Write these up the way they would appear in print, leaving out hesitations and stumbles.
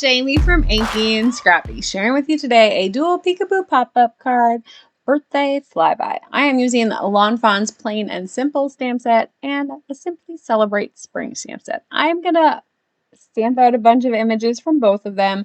Jaime from Inky&Scrappy, sharing with you today a dual peekaboo pop-up card birthday flyby. I am using Lawn Fawn's plain and simple stamp set and the Simply Celebrate spring stamp set. I'm gonna stamp out a bunch of images from both of them.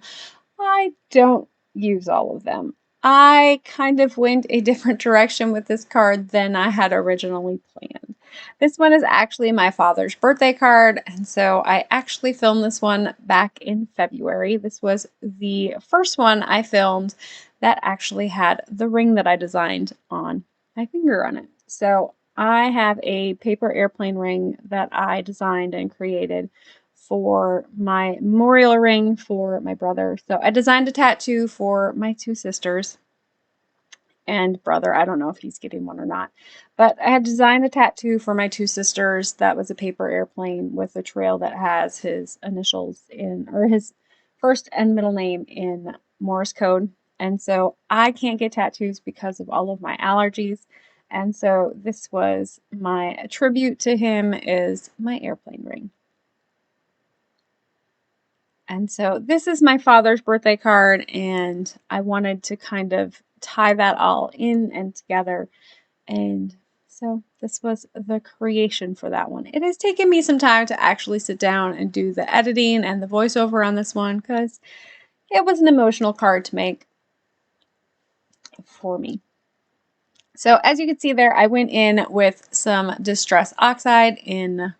I don't use all of them. I kind of went a different direction with this card than I had originally planned. This one is actually my father's birthday card, and so I actually filmed this one back in February. This was the first one I filmed that actually had the ring that I designed on my finger on it. So I have a paper airplane ring that I designed and created for my memorial ring for my brother. So I designed a tattoo for my two sisters and brother. I don't know if he's getting one or not, but I had designed a tattoo for my two sisters that was a paper airplane with a trail that has his initials in, or his first and middle name in Morse code. And so I can't get tattoos because of all of my allergies. And so this was my tribute to him, is my airplane ring. And so this is my father's birthday card, and I wanted to kind of tie that all in and together. And so this was the creation for that one. It has taken me some time to actually sit down and do the editing and the voiceover on this one because it was an emotional card to make for me. So as you can see there, I went in with some Distress Oxide in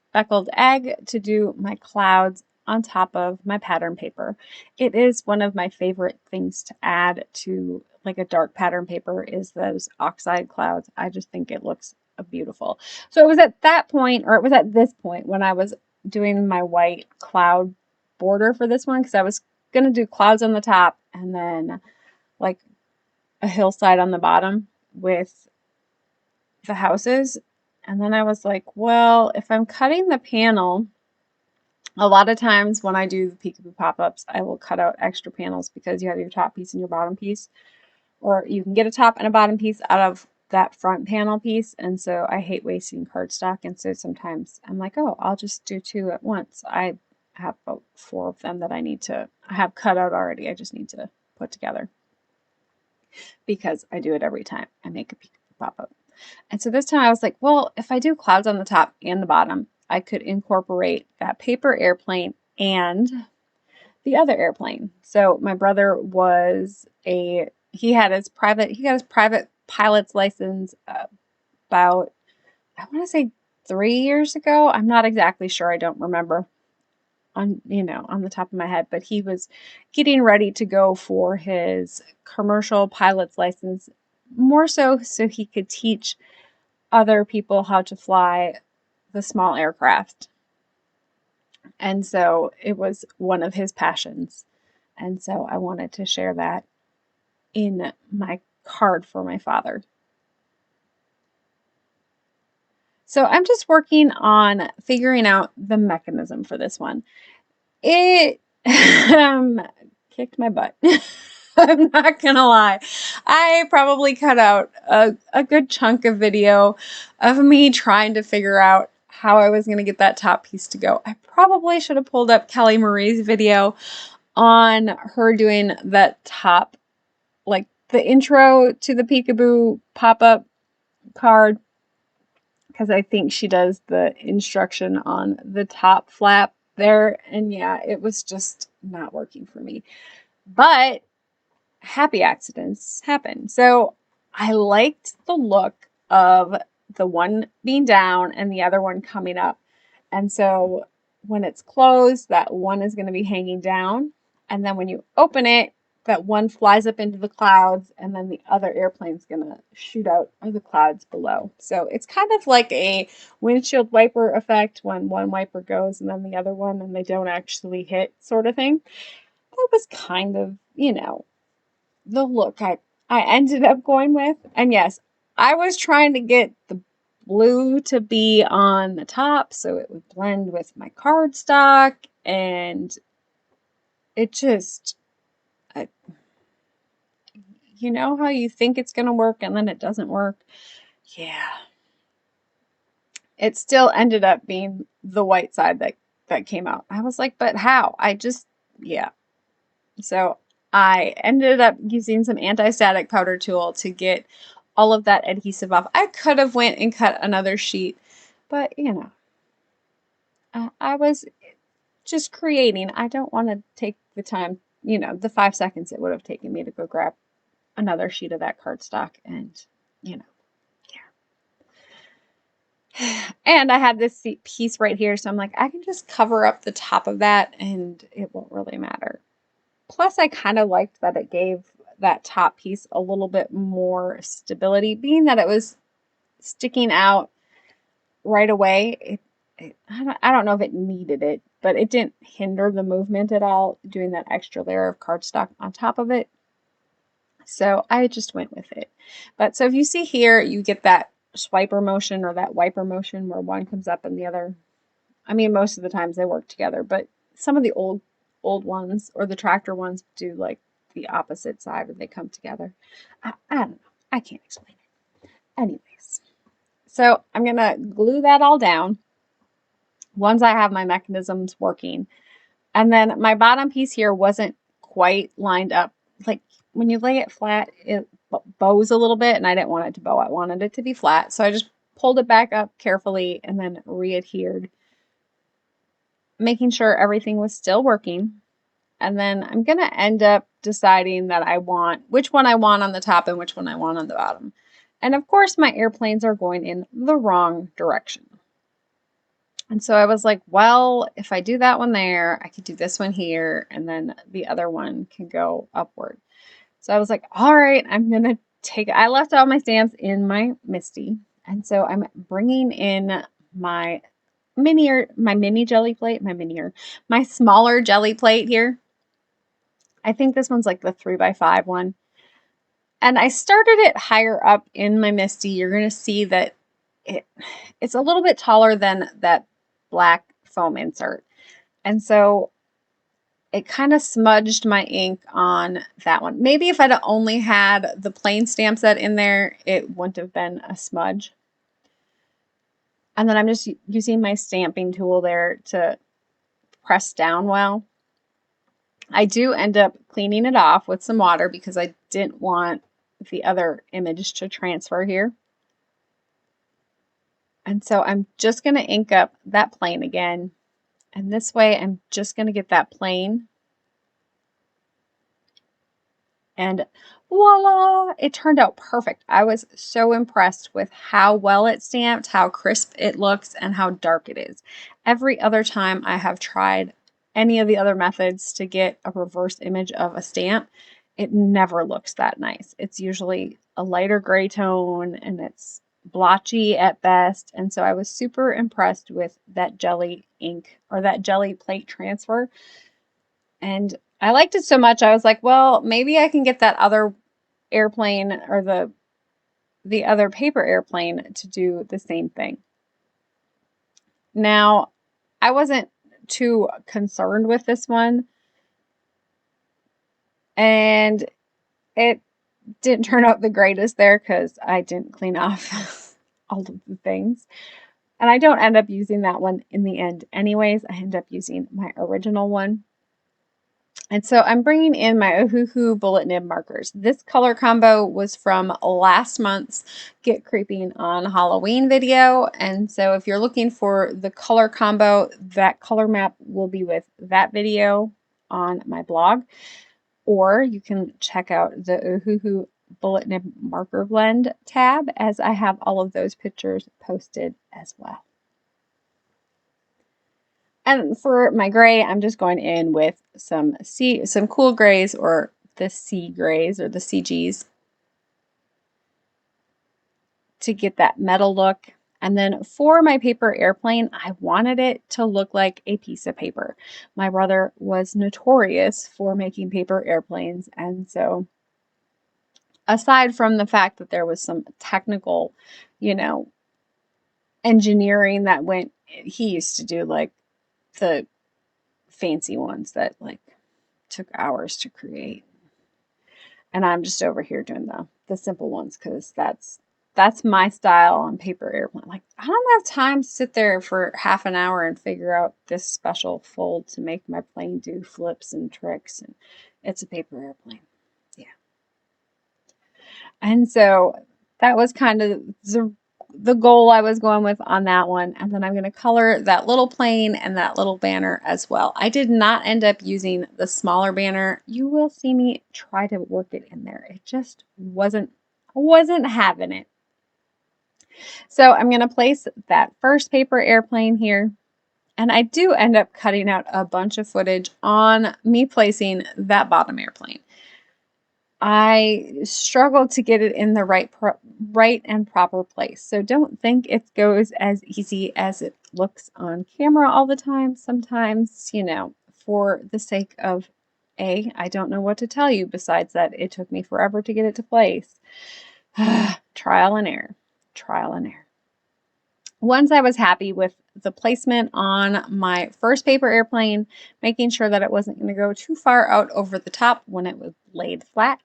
Speckled Egg to do my clouds on top of my pattern paper. It is one of my favorite things to add to like a dark pattern paper is those oxide clouds. I just think it looks beautiful. So it was at that point, or it was at this point when I was doing my white cloud border for this one, because I was going to do clouds on the top and then like a hillside on the bottom with the houses. And then I was like, well, if I'm cutting the panel, a lot of times when I do the peekaboo pop-ups, I will cut out extra panels because you have your top piece and your bottom piece. Or you can get a top and a bottom piece out of that front panel piece. And so I hate wasting cardstock. And so sometimes I'm like, oh, I'll just do two at once. I have about 4 of them that I have cut out already. I just need to put together because I do it every time I make a peekaboo pop-up. And so this time I was like, well, if I do clouds on the top and the bottom, I could incorporate that paper airplane and the other airplane. So my brother he got his private pilot's license about, I want to say 3 years ago. I'm not exactly sure. I don't remember on the top of my head, but he was getting ready to go for his commercial pilot's license, more so he could teach other people how to fly the small aircraft. And so it was one of his passions. And so I wanted to share that in my card for my father. So I'm just working on figuring out the mechanism for this one. It kicked my butt. I'm not gonna lie. I probably cut out a good chunk of video of me trying to figure out how I was gonna get that top piece to go. I probably should have pulled up Kelly Marie's video on her doing that top, like the intro to the peekaboo pop-up card, because I think she does the instruction on the top flap there. And yeah, it was just not working for me. But happy accidents happen. So I liked the look of the one being down and the other one coming up. And so when it's closed, that one is going to be hanging down. And then when you open it, that one flies up into the clouds, and then the other airplane's going to shoot out of the clouds below. So it's kind of like a windshield wiper effect when one wiper goes and then the other one, and they don't actually hit, sort of thing. That was kind of, the look I ended up going with. And yes, I was trying to get the blue to be on the top so it would blend with my cardstock, and it just, you know how you think it's going to work and then it doesn't work? Yeah. It still ended up being the white side that came out. I was like, but how? I just Yeah. So I ended up using some anti-static powder tool to get all of that adhesive off. I could have went and cut another sheet, but you know, I was just creating. I don't want to take the time, you know, the 5 seconds it would have taken me to go grab another sheet of that cardstock and, you know, yeah. And I had this piece right here, so I'm like, I can just cover up the top of that and it won't really matter. Plus, I kind of liked that it gave that top piece a little bit more stability, being that it was sticking out right away. I don't know if it needed it, but it didn't hinder the movement at all, doing that extra layer of cardstock on top of it. So I just went with it. But so if you see here, you get that swiper motion or that wiper motion where one comes up and the other. I mean, most of the times they work together, but some of the old ones or the tractor ones do like the opposite side where they come together. I don't know. I can't explain it. Anyways, so I'm going to glue that all down once I have my mechanisms working. And then my bottom piece here wasn't quite lined up. Like when you lay it flat, it bows a little bit and I didn't want it to bow. I wanted it to be flat. So I just pulled it back up carefully and then re-adhered, making sure everything was still working. And then I'm going to end up deciding that I want which one I want on the top and which one I want on the bottom. And of course, my airplanes are going in the wrong direction. And so I was like, well, if I do that one there, I could do this one here, and then the other one can go upward. So I was like, all right, I'm going to I left all my stamps in my MISTI. And so I'm bringing in my mini jelly plate, my smaller jelly plate here. I think this one's like the 3x5 one. And I started it higher up in my MISTI. You're going to see that it's a little bit taller than that black foam insert. And so it kind of smudged my ink on that one. Maybe if I'd only had the plain stamp set in there, it wouldn't have been a smudge. And then I'm just using my stamping tool there to press down well. I do end up cleaning it off with some water because I didn't want the other image to transfer here. And so I'm just going to ink up that plane again. And this way I'm just going to get that plane. And voila, it turned out perfect. I was so impressed with how well it stamped, how crisp it looks, and how dark it is. Every other time I have tried any of the other methods to get a reverse image of a stamp, it never looks that nice. It's usually a lighter gray tone and it's blotchy at best. And so I was super impressed with that jelly ink or that jelly plate transfer. And I liked it so much, I was like, well, maybe I can get that other airplane or the other paper airplane to do the same thing. Now, I wasn't too concerned with this one, and it didn't turn out the greatest there because I didn't clean off all of the things. And I don't end up using that one in the end anyways. I end up using my original one. And so I'm bringing in my Ohuhu bullet nib markers. This color combo was from last month's Get Creeping on Halloween video. And so if you're looking for the color combo, that color map will be with that video on my blog. Or you can check out the Ohuhu bullet nib marker blend tab, as I have all of those pictures posted as well. And for my gray, I'm just going in with some cool grays or the C grays or the CGs to get that metal look. And then for my paper airplane, I wanted it to look like a piece of paper. My brother was notorious for making paper airplanes. And so aside from the fact that there was some technical, engineering that he used to do like the fancy ones that like took hours to create. And I'm just over here doing the simple ones because that's that's my style on paper airplane. Like, I don't have time to sit there for half an hour and figure out this special fold to make my plane do flips and tricks. And it's a paper airplane. Yeah. And so that was kind of the goal I was going with on that one. And then I'm going to color that little plane and that little banner as well. I did not end up using the smaller banner. You will see me try to work it in there. It just wasn't having it. So I'm going to place that first paper airplane here. And I do end up cutting out a bunch of footage on me placing that bottom airplane. I struggled to get it in the right and proper place. So don't think it goes as easy as it looks on camera all the time. Sometimes, you know, for the sake of I don't know what to tell you besides that it took me forever to get it to place. Trial and error. Trial and error. Once I was happy with the placement on my first paper airplane, making sure that it wasn't going to go too far out over the top when it was laid flat,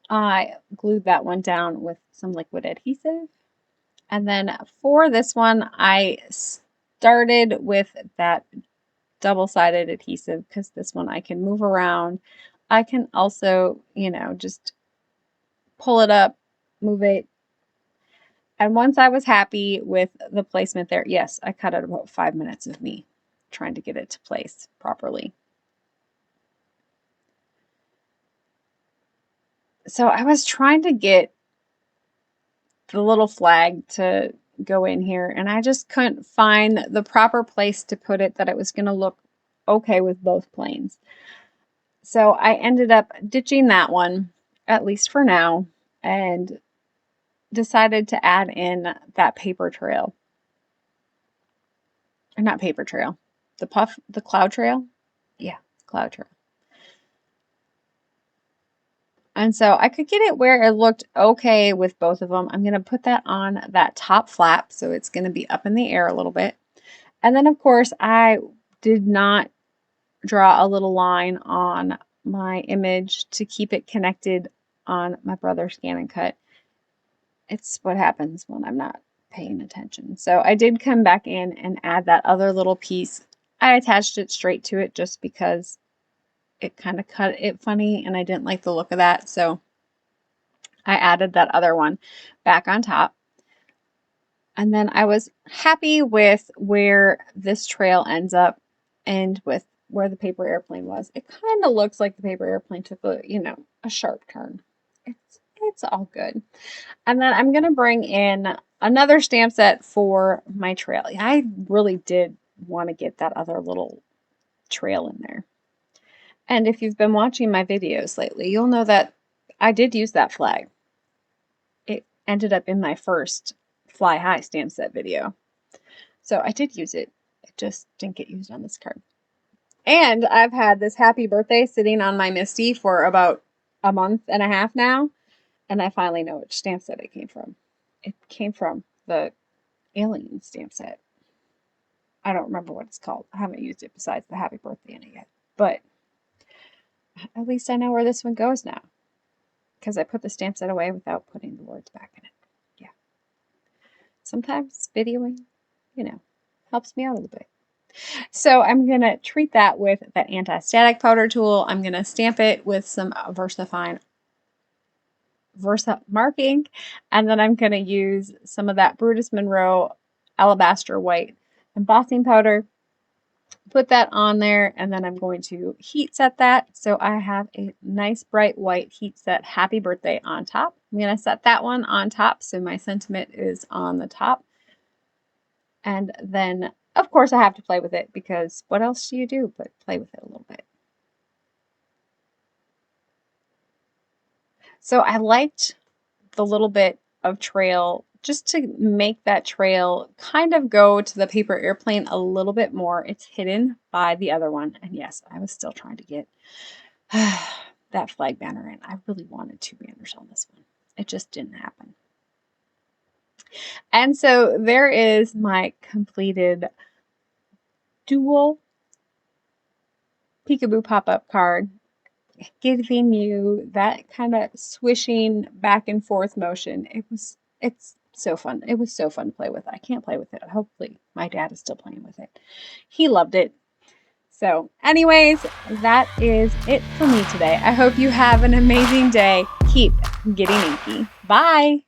I glued that one down with some liquid adhesive. And then for this one, I started with that double-sided adhesive because this one I can move around. I can also, you know, just pull it up, move it. And once I was happy with the placement there, yes, I cut out about 5 minutes of me trying to get it to place properly. So I was trying to get the little flag to go in here, and I just couldn't find the proper place to put it that it was going to look okay with both planes. So I ended up ditching that one, at least for now, and decided to add in that paper trail. Or not paper trail, the cloud trail. Yeah, cloud trail. And so I could get it where it looked okay with both of them. I'm going to put that on that top flap, so it's going to be up in the air a little bit. And then, of course, I did not draw a little line on my image to keep it connected on my brother's Scan and Cut. It's what happens when I'm not paying attention. So I did come back in and add that other little piece. I attached it straight to it just because it kind of cut it funny and I didn't like the look of that. So I added that other one back on top. And then I was happy with where this trail ends up and with where the paper airplane was. It kind of looks like the paper airplane took a, you know, a sharp turn. It's all good. And then I'm going to bring in another stamp set for my trail. I really did want to get that other little trail in there. And if you've been watching my videos lately, you'll know that I did use that flag. It ended up in my first Fly High stamp set video. So I did use it. It just didn't get used on this card. And I've had this happy birthday sitting on my Misty for about a month and a half now. And I finally know which stamp set it came from. It came from the Alien stamp set. I don't remember what it's called. I haven't used it besides the happy birthday in it yet. But at least I know where this one goes now. Because I put the stamp set away without putting the words back in it. Yeah. Sometimes videoing, you know, helps me out a little bit. So I'm going to treat that with that anti-static powder tool. I'm going to stamp it with some Versa Mark ink, and then I'm going to use some of that Brutus Monroe Alabaster White embossing powder, put that on there, and then I'm going to heat set that. So I have a nice bright white heat set Happy Birthday on top. I'm going to set that one on top so my sentiment is on the top. And then, of course, I have to play with it because what else do you do but play with it a little bit? So I liked the little bit of trail just to make that trail kind of go to the paper airplane a little bit more. It's hidden by the other one. And yes, I was still trying to get that flag banner in. I really wanted 2 banners on this one. It just didn't happen. And so there is my completed dual peekaboo pop-up card, giving you that kind of swishing back and forth motion. It's So fun. It was so fun to play with. I can't play with it. Hopefully my dad is still playing with it. He loved it. So anyways, that is it for me today. I hope you have an amazing day. Keep getting inky. Bye.